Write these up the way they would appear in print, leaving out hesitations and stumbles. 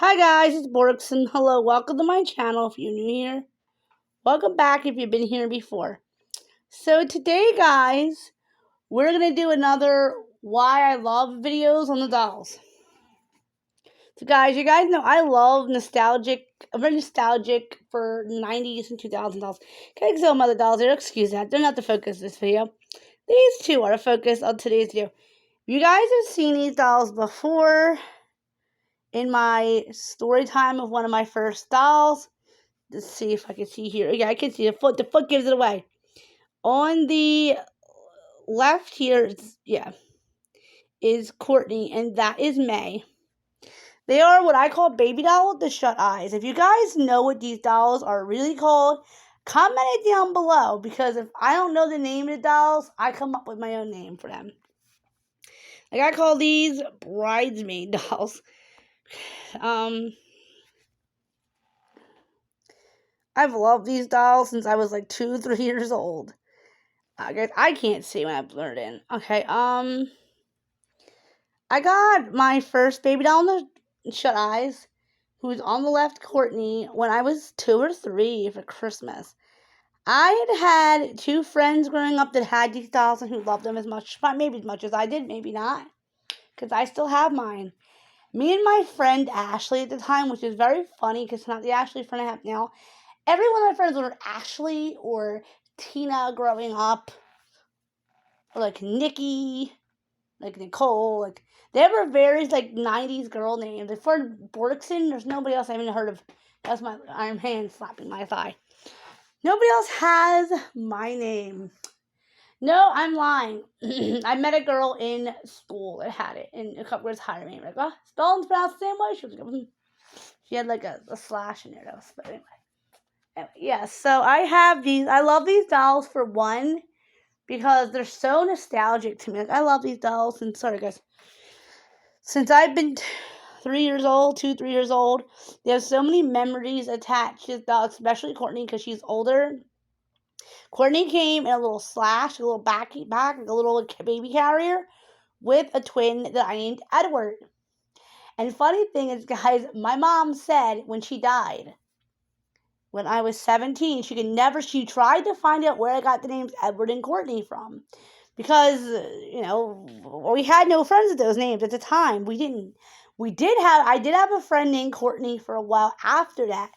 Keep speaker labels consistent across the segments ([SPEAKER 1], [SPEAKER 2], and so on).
[SPEAKER 1] Hi guys, it's Borkson. Hello, welcome to my channel if you're new here. Welcome back if you've been here before. So today guys, we're going to do another why I love videos on the dolls. So guys, you guys know I love I'm very nostalgic for 90s and 2000s dolls. Okay, some other dolls here, excuse that, they're not the focus of this video. These two are the focus of today's video. You guys have seen these dolls before in my story time of one of my first dolls. Let's see if I can see here. Yeah, I can see the foot. The foot gives it away. On the left here, is Courtney, and that is May. They are what I call baby doll with the shut eyes. If you guys know what these dolls are really called, comment it down below, because if I don't know the name of the dolls, I come up with my own name for them. Like I call these bridesmaid dolls. I've loved these dolls since I was like 2, 3 years old. Guys, I can't see when I blurred in. Okay, I got my first baby doll in the shut eyes, who's on the left, Courtney, when I was 2 or 3 for Christmas. I had 2 friends growing up that had these dolls and who loved them as much, maybe as much as I did, maybe not, because I still have mine. Me and my friend Ashley at the time, which is very funny because it's not the Ashley friend I have now. Every one of my friends were Ashley or Tina growing up, or like Nikki, like Nicole, like they were various like 90s girl names. Like for Borkson, there's nobody else I haven't heard of. That's my Iron hand slapping my thigh. Nobody else has my name. No, I'm lying. I met a girl in school that had it, and a couple years higher than me. Like, oh, spelling's pronounced the same way. She had like a slash in there, though. But anyway, yeah. So I have these. I love these dolls for one, because they're so nostalgic to me. Like I love these dolls, and sorry guys, since I've been 3 years old, 2, 3 years old, they have so many memories attached to the dog, especially Courtney because she's older. Courtney came in a little slash, a little back, like a little baby carrier with a twin that I named Edward. And funny thing is, guys, my mom said when she died, when I was 17, she tried to find out where I got the names Edward and Courtney from. Because, we had no friends with those names at the time. I did have a friend named Courtney for a while after that.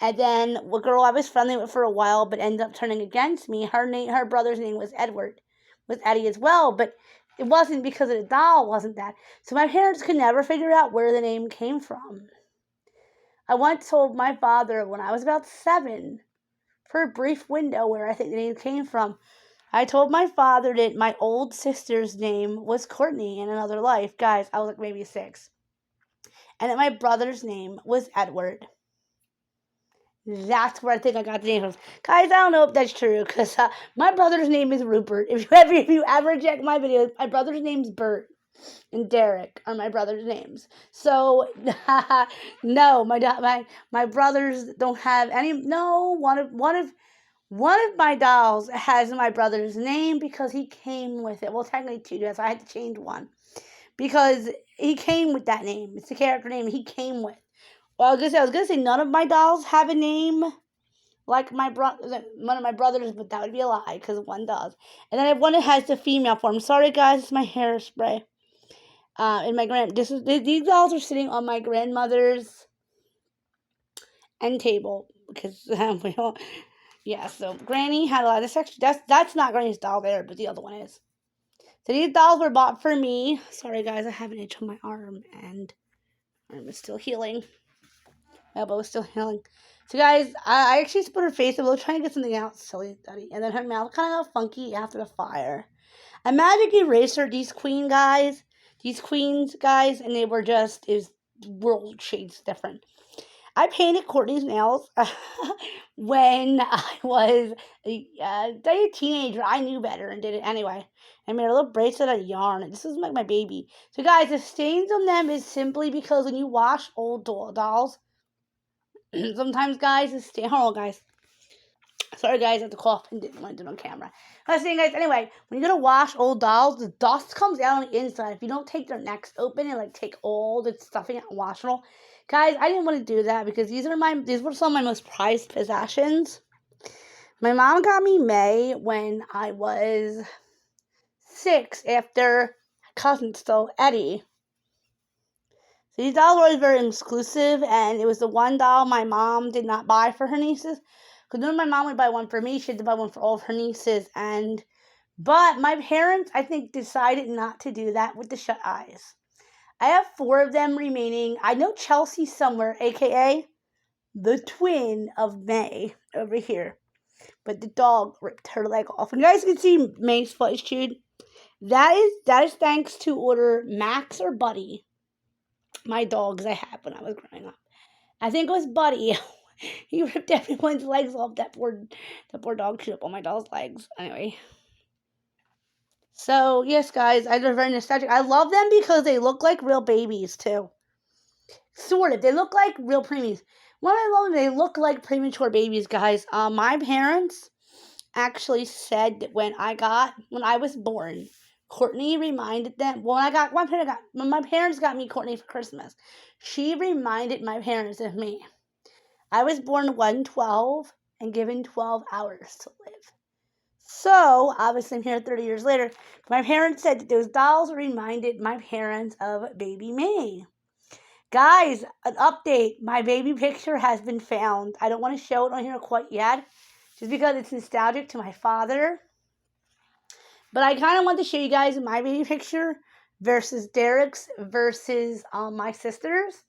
[SPEAKER 1] And then a girl I was friendly with for a while, but ended up turning against me. Her brother's name was Edward, with Eddie as well. But it wasn't because of the doll, wasn't that? So my parents could never figure out where the name came from. I once told my father when I was about 7, for a brief window where I think the name came from, I told my father that my old sister's name was Courtney in another life. Guys, I was like maybe 6. And that my brother's name was Edward. That's where I think I got the name from. Guys, I don't know if that's true, because my brother's name is Rupert. If you ever check my videos, my brother's name's Bert. And Derek are my brother's names. So, no, my brothers don't have any. No, one of my dolls has my brother's name because he came with it. Well, technically 2 does. So I had to change one because he came with that name. It's the character name he came with. Well, I was gonna say none of my dolls have a name like one of my brothers, but that would be a lie because one does. And then I have one that has the female form. Sorry, guys, it's my hairspray. These dolls are sitting on my grandmother's end table because so Granny had a lot of sex. That's not Granny's doll there, but the other one is. So these dolls were bought for me. Sorry guys, I have an itch on my arm and my arm is still healing. My elbow is still healing. So guys, I actually split her face a little trying to get something out, silly daddy, and then her mouth kind of got funky after the fire. A magic eraser, these queens guys, and they were just, it was world shades different. I painted Courtney's nails when I was a teenager. I knew better and did it anyway. I made a little bracelet out of yarn. This is like my baby. So guys, the stains on them is simply because when you wash old dolls, sometimes guys, hold on guys. Sorry guys, I have to cough and didn't want to do it on camera. I was saying guys, anyway, when you're going to wash old dolls, the dust comes out on the inside. If you don't take their necks open and like take all the stuffing out and wash it all, Guys, I didn't want to do that because these were some of my most prized possessions. My mom got me May when I was 6 after cousin stole Eddie. So these dolls were always very exclusive, and it was the one doll my mom did not buy for her nieces. Because when my mom would buy one for me, she had to buy one for all of her nieces. But my parents, I think, decided not to do that with the shut eyes. I have 4 of them remaining. I know Chelsea somewhere, aka the twin of May over here. But the dog ripped her leg off. And you guys can see May's foot is chewed. That is thanks to order Max or Buddy, my dogs I had when I was growing up. I think it was Buddy. He ripped everyone's legs off. That poor dog chewed up all my doll's legs. Anyway. So, yes, guys, they're very nostalgic. I love them because they look like real babies, too. Sort of. They look like real preemies. What I love, they look like premature babies, guys. My parents actually said that when I was born, Courtney reminded them. When my parents got me Courtney for Christmas, she reminded my parents of me. I was born 1/12 and given 12 hours to live. So, obviously, I'm here 30 years later. My parents said that those dolls reminded my parents of baby me. Guys, an update. My baby picture has been found. I don't want to show it on here quite yet, just because it's nostalgic to my father. But I kind of want to show you guys my baby picture versus Derek's versus my sister's.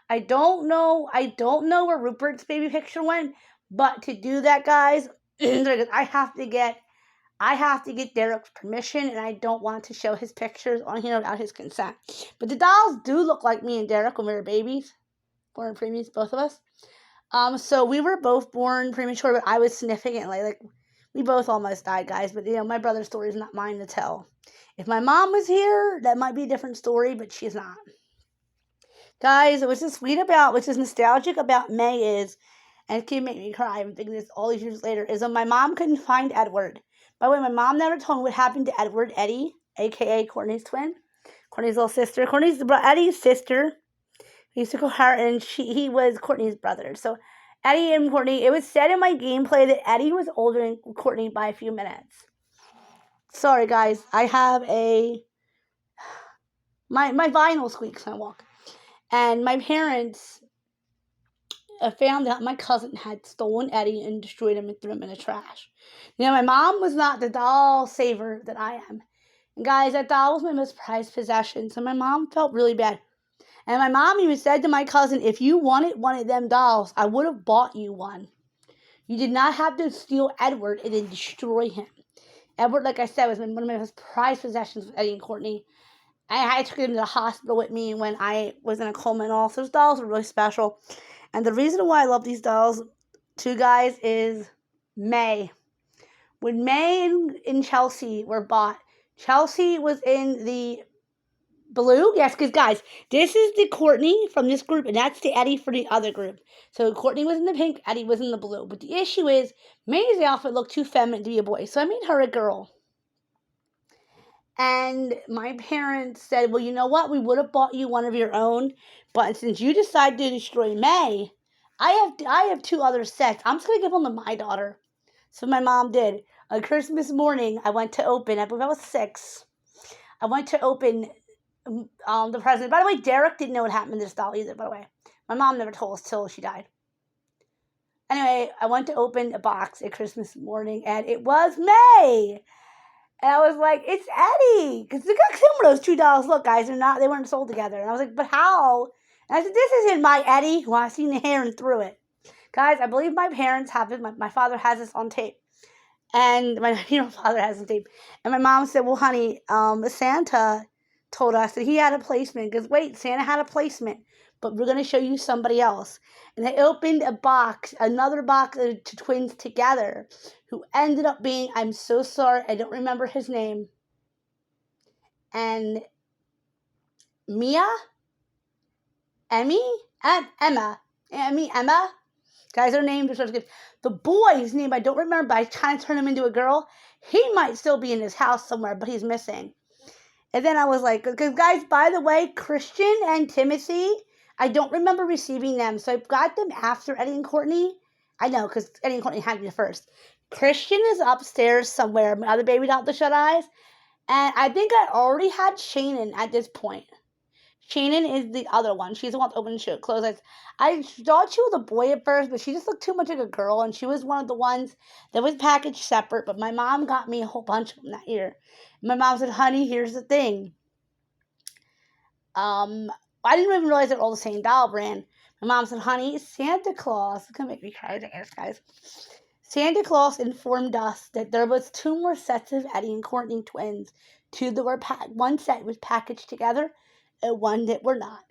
[SPEAKER 1] I don't know where Rupert's baby picture went, but to do that, guys, I have to get Derek's permission, and I don't want to show his pictures on here without his consent. But the dolls do look like me and Derek when we were babies, born preemies, both of us. So we were both born premature, but I was significantly we both almost died, guys. But my brother's story is not mine to tell. If my mom was here, that might be a different story, but she's not. Guys, what's nostalgic about May is, and it can make me cry, I'm thinking this all these years later, is when my mom couldn't find Edward. By the way, my mom never told me what happened to Edward, Eddie, a.k.a. Courtney's twin, Courtney's little sister. Eddie's sister. We used to call her, and he was Courtney's brother. So Eddie and Courtney, it was said in my gameplay that Eddie was older than Courtney by a few minutes. Sorry, guys. I have my vinyl squeaks when I walk. And my parents found out my cousin had stolen Eddie and destroyed him and threw him in the trash. My mom was not the doll saver that I am. And guys, that doll was my most prized possession, so my mom felt really bad. And my mom even said to my cousin, if you wanted one of them dolls, I would have bought you one. You did not have to steal Edward and then destroy him. Edward, like I said, was one of my most prized possessions with Eddie and Courtney. I took him to the hospital with me when I was in a coma and all. So those dolls are really special. And the reason why I love these dolls, too, guys, is May. When May and Chelsea were bought, Chelsea was in the blue. Yes, because, guys, this is the Courtney from this group, and that's the Eddie for the other group. So Courtney was in the pink, Eddie was in the blue. But the issue is, May's outfit looked too feminine to be a boy, so I made her a girl. And my parents said, well, you know what? We would have bought you one of your own, but since you decided to destroy May, I have 2 other sets. I'm just going to give them to my daughter. So my mom did. On Christmas morning, I went to open, I believe I was 6. I went to open the present. By the way, Derek didn't know what happened to this doll either, by the way. My mom never told us till she died. Anyway, I went to open a box at Christmas morning, and it was May. And I was like, it's Eddie. Because look how similar those 2 dolls look, guys. They weren't sold together. And I was like, but how? And I said, this isn't my Eddie. Well, I seen the hair and threw it. Guys, I believe my parents have it. My father has this on tape. And my father has it on tape. And my mom said, well, honey, Santa told us that he had a placement. Because, wait, Santa had a placement. But we're going to show you somebody else. And they opened another box of twins together, who ended up being, I'm so sorry, I don't remember his name, and Emma. Guys, their names are so good. The boy's name I don't remember, but I trying to turn him into a girl. He might still be in his house somewhere, but he's missing. And then I was like, because guys, by the way, Christian and Timothy, I don't remember receiving them, so I got them after Eddie and Courtney. I know, because Eddie and Courtney had me the first. Christian is upstairs somewhere, my other baby doll, the Shut Eyes. And I think I already had Shannon at this point. Shannon is the other one. She's the one with open and close eyes. I thought she was a boy at first, but she just looked too much like a girl, and she was one of the ones that was packaged separate. But my mom got me a whole bunch of them that year. My mom said, "Honey, here's the thing. I didn't even realize they're all the same doll brand." My mom said, "Honey, Santa Claus," it's gonna make me cry, guys. Santa Claus informed us that there was 2 more sets of Eddie and Courtney twins. 2 that were one set was packaged together, and one that were not.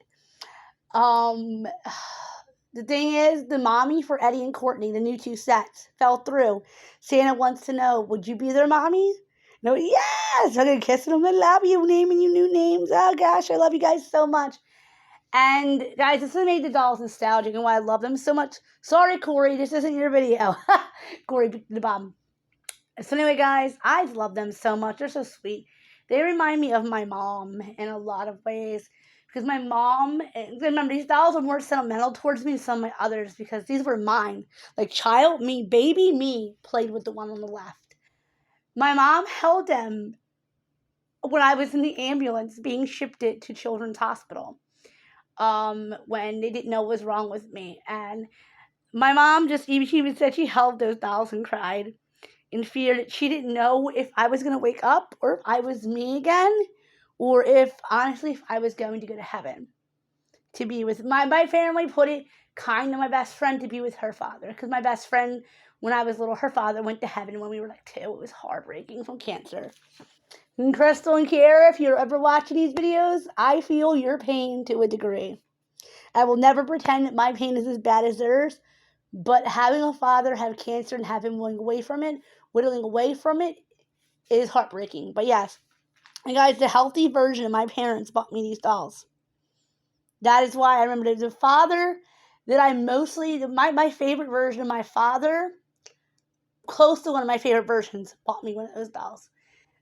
[SPEAKER 1] The thing is, the mommy for Eddie and Courtney, the new 2 sets, fell through. Santa wants to know, would you be their mommy? No, yes! I'm gonna kiss them. I love you, naming you new names. Oh gosh, I love you guys so much. And guys, this has made the dolls nostalgic and why I love them so much. Sorry, Corey, this isn't your video. Corey, the bomb. So anyway, guys, I love them so much. They're so sweet. They remind me of my mom in a lot of ways. Because my mom, remember, these dolls are more sentimental towards me than some of my others because these were mine. Like child me, baby me, played with the one on the left. My mom held them when I was in the ambulance being shipped it to Children's Hospital. When they didn't know what was wrong with me. And my mom she even said she held those dolls and cried in fear that she didn't know if I was going to wake up or if I was me again, or if, honestly, if I was going to go to heaven to be with my family. Put it kind of my best friend to be with her father, because my best friend, when I was little, her father went to heaven when we were like 2. It was heartbreaking from cancer. And Crystal and Kiara, if you're ever watching these videos, I feel your pain to a degree. I will never pretend that my pain is as bad as theirs, but having a father have cancer and have him whittling away from it is heartbreaking. But yes, and guys, the healthy version of my parents bought me these dolls. That is why I remember the father that I mostly, my favorite version of my father, close to one of my favorite versions, bought me one of those dolls.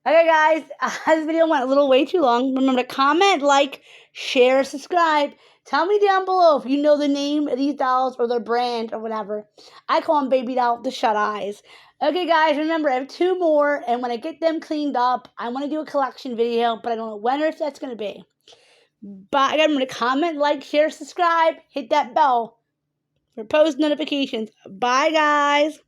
[SPEAKER 1] Okay, guys, this video went a little way too long. Remember to comment, like, share, subscribe. Tell me down below if you know the name of these dolls or their brand or whatever. I call them Baby Doll the Shut Eyes. Okay, guys, remember, I have 2 more, and when I get them cleaned up, I want to do a collection video, but I don't know when or if that's going to be. But remember to comment, like, share, subscribe, hit that bell for post notifications. Bye, guys.